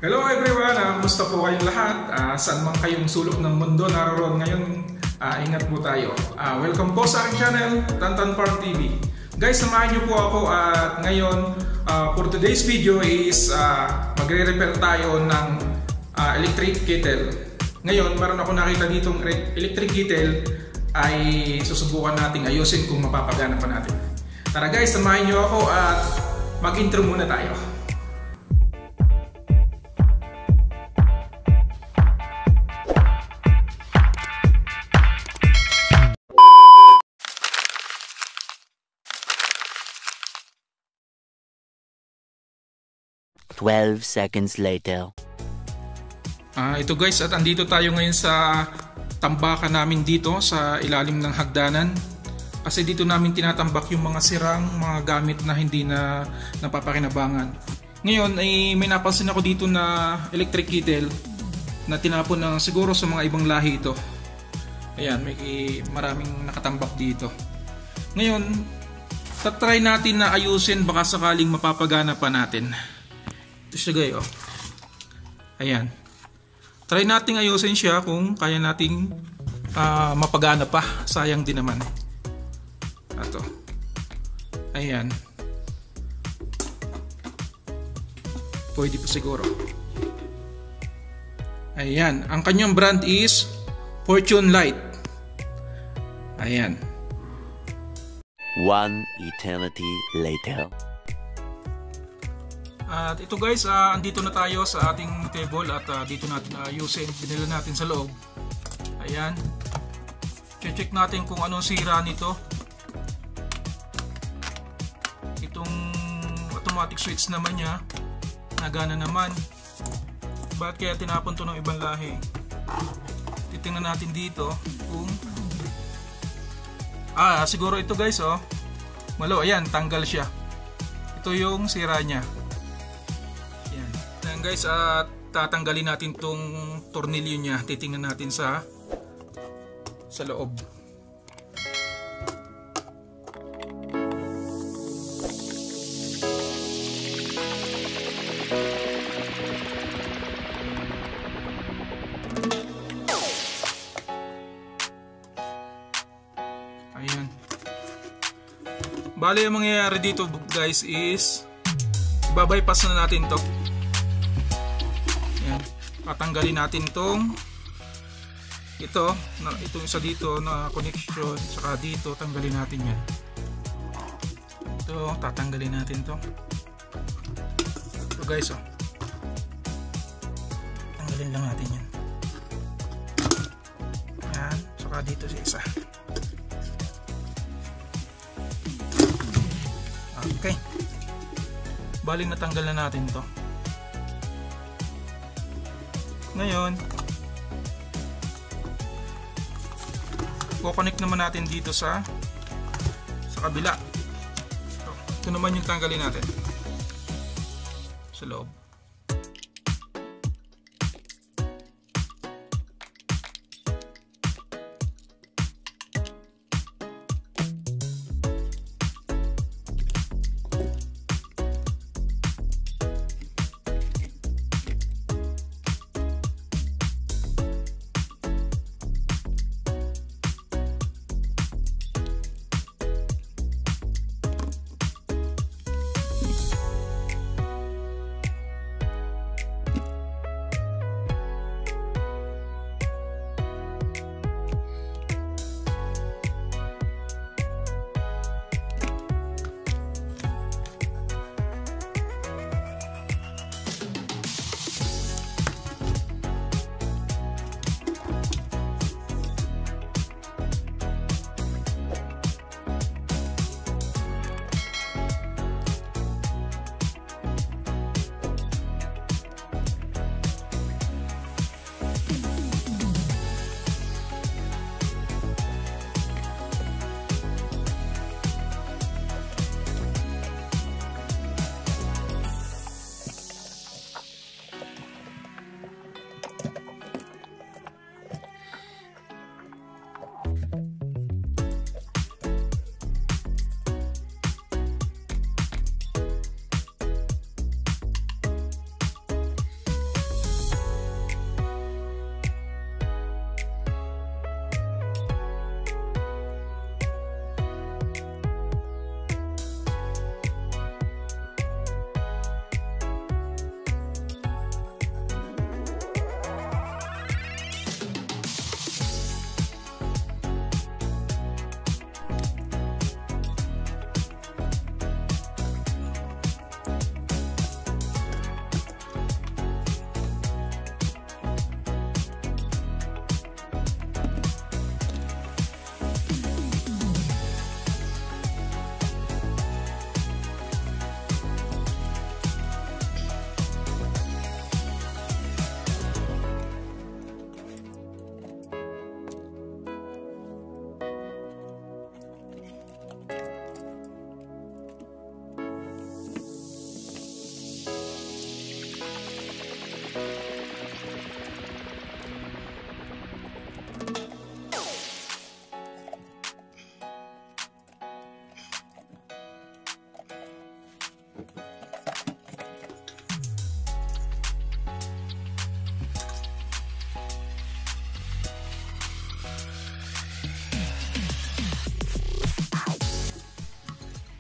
Hello everyone! Kumusta po kayong lahat? Saan man kayong sulok ng mundo naroon ngayon, ingat po tayo. Welcome po sa aking channel, Tantan Farm TV. Guys, samahan niyo po ako at ngayon, for today's video is magre-repair tayo ng electric kettle. Ngayon, meron ako nakita ditong electric kettle ay susubukan nating ayusin kung mapapagana pa natin. Tara guys, samahan niyo ako at mag-intro muna tayo. Twelve seconds later. Ito guys, at andito tayo ngayon sa tambakan namin dito sa ilalim ng hagdanan. Kasi dito namin tinatambak yung mga sirang mga gamit na hindi na napapakinabangan. Ngayon ay may napansin ako dito na electric kettle na tinapon na siguro sa mga ibang lahi ito. Ayan, may maraming nakatambak dito. Ngayon, tatry natin na ayusin, baka sakaling mapapagana pa natin. Ito siya guys, oh. Ayan. Try nating ayusin siya kung kaya nating mapagana pa. Sayang din naman. Ito. Ayan. Pwede po siguro. Ayan. Ang kanyang brand is Fortune Light. Ayan. One eternity later. At ito guys, andito na tayo sa ating table at dito natin ayusin. Binila natin sa loob. Ayan. Check natin kung anong sira nito. Itong automatic switch naman niya, nagana naman. Bakit kaya tinapon to ng ibang lahi? Titingnan natin dito kung siguro ito guys, oh. Malo, ayan, tanggal siya. Ito yung sira niya. Ayan guys, tatanggalin natin tong tornilyo niya. Titingnan natin sa loob. Ayan. Bale, ang mangyayari dito guys is ibabypass na natin to. Ayan. Tatanggalin natin itong isa dito na connection, saka dito tanggalin natin yan. Ito, tatanggalin natin to. Ito guys, oh. Tanggalin lang natin yan. Ayan, saka dito sa isa. Okay. Baling natanggal na natin to. Ngayon, i-connect naman natin dito sa kabila. Ito naman yung tanggalin natin sa loob.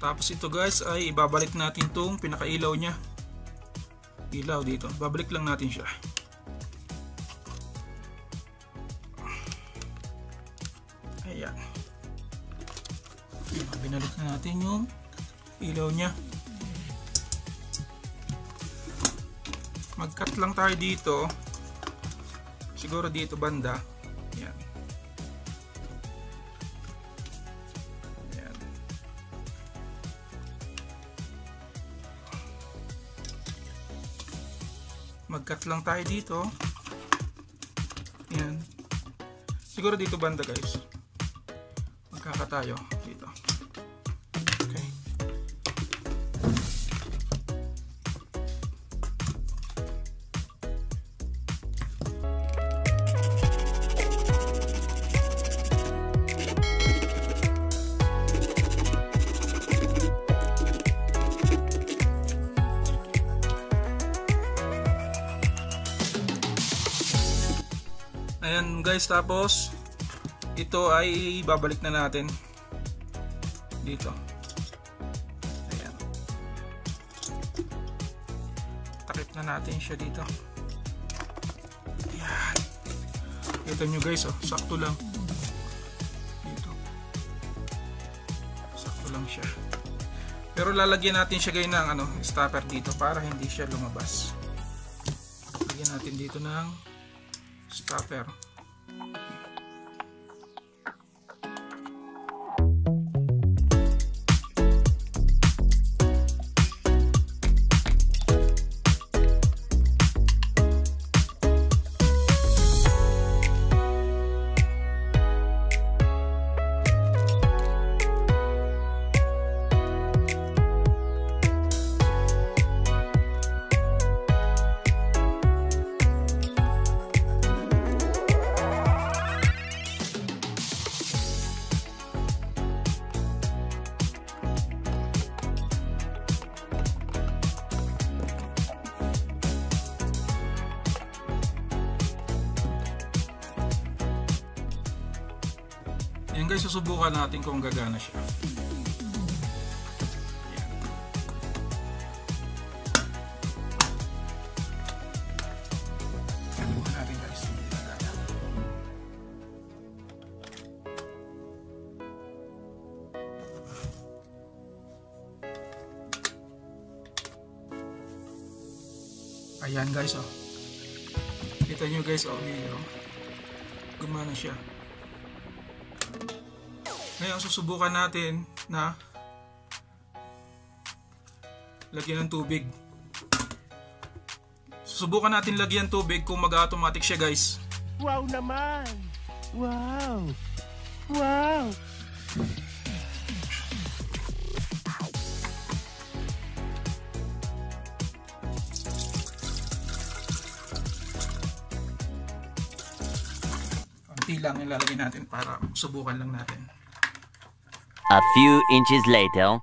Tapos ito guys ay ibabalik natin tong pinakailaw niya. Ilaw dito. Babalik lang natin siya. Ayan. Binalik na natin yung ilaw niya. Mag-cut lang tayo dito. Siguro dito banda. Ayan. Ayan. Mag-cut lang tayo dito. Ayan. Siguro dito banda guys. Magkaka tayo dito. Okay. Ayan guys, tapos ito ay babalik na natin dito. Ayan. Takip na natin siya dito. Ayan. Kita nyo guys, oh, sakto lang dito. Sakto lang siya. Pero lalagyan natin siya guys ng stopper dito para hindi siya lumabas. Lagyan natin dito ng stopper. Yan guys, susubukan natin kung gagana siya. Yan. Subukan natin guys. Ayan guys, oh. Kita nyo guys, oh, gumana siya. Ngayon susubukan natin na lagyan ng tubig. Susubukan natin lagyan tubig kung mag-automatic siya guys. Wow naman! Wow! Wow! Konti lang ilalagay natin para subukan lang natin. A few inches later.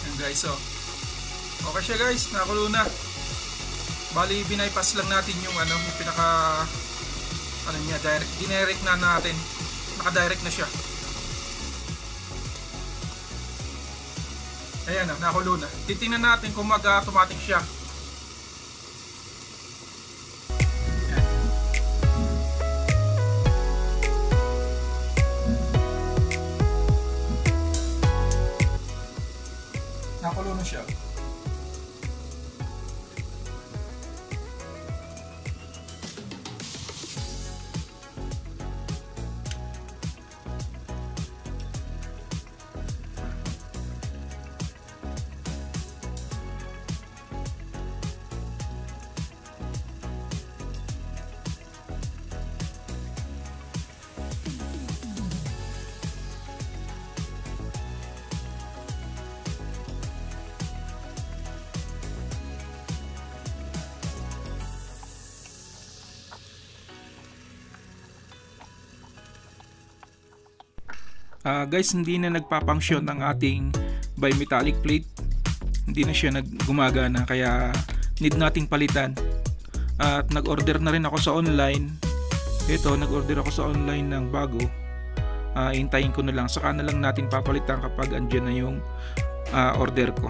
Ayan guys, oh. Okay siya guys, nakulo na. Bali, binaypass lang natin yung yung pinaka niya, dinirect na natin. Naka-direct na siya. Ayan, oh, nakulo na. Titingnan natin kung mag-automatic siya. Nakulo na siya. Guys, hindi na nagpapangsyon ang ating bimetallic plate. Hindi na siya gumagana, kaya need nating palitan. At nag-order na rin ako sa online. Ito, nag-order ako sa online ng bago. Hintayin ko na lang, saka na lang natin papalitan kapag andyan na yung order ko.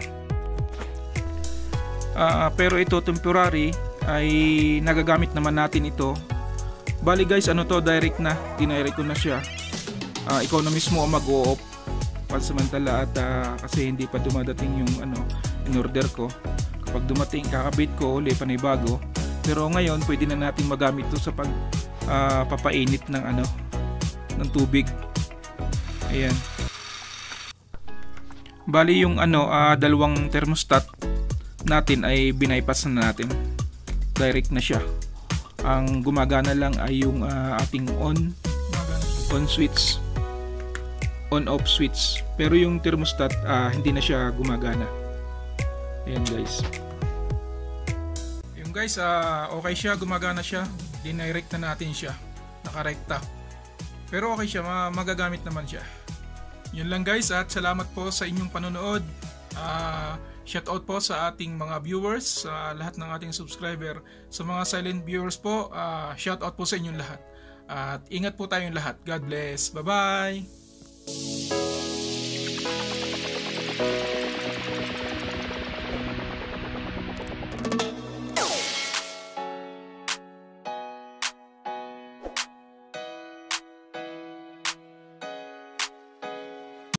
Pero ito temporary ay nagagamit naman natin ito. Bali guys, ano to, direct na, dinirect ko na siya. Ikaw na mismo ang mag-o-off pansamantala at kasi hindi pa dumadating yung in-order ko. Kapag dumating, kakabit ko uli panibago. Pero ngayon pwede na natin magamit to sa papainit ng tubig. Ayan. Bali yung dalawang thermostat natin ay bypass na natin. Direct na siya. Ang gumagana lang ay yung ating on switch, on off switch. Pero yung thermostat hindi na siya gumagana. Ayan guys. Yung guys, okay siya, gumagana siya. Dinirect na natin siya. Nakarekta. Pero okay siya, magagamit naman siya. Yun lang guys, at salamat po sa inyong panonood. Shoutout po sa ating mga viewers, sa lahat ng ating subscriber. Sa mga silent viewers po, shoutout po sa inyong lahat. At ingat po tayong lahat. God bless. Bye-bye!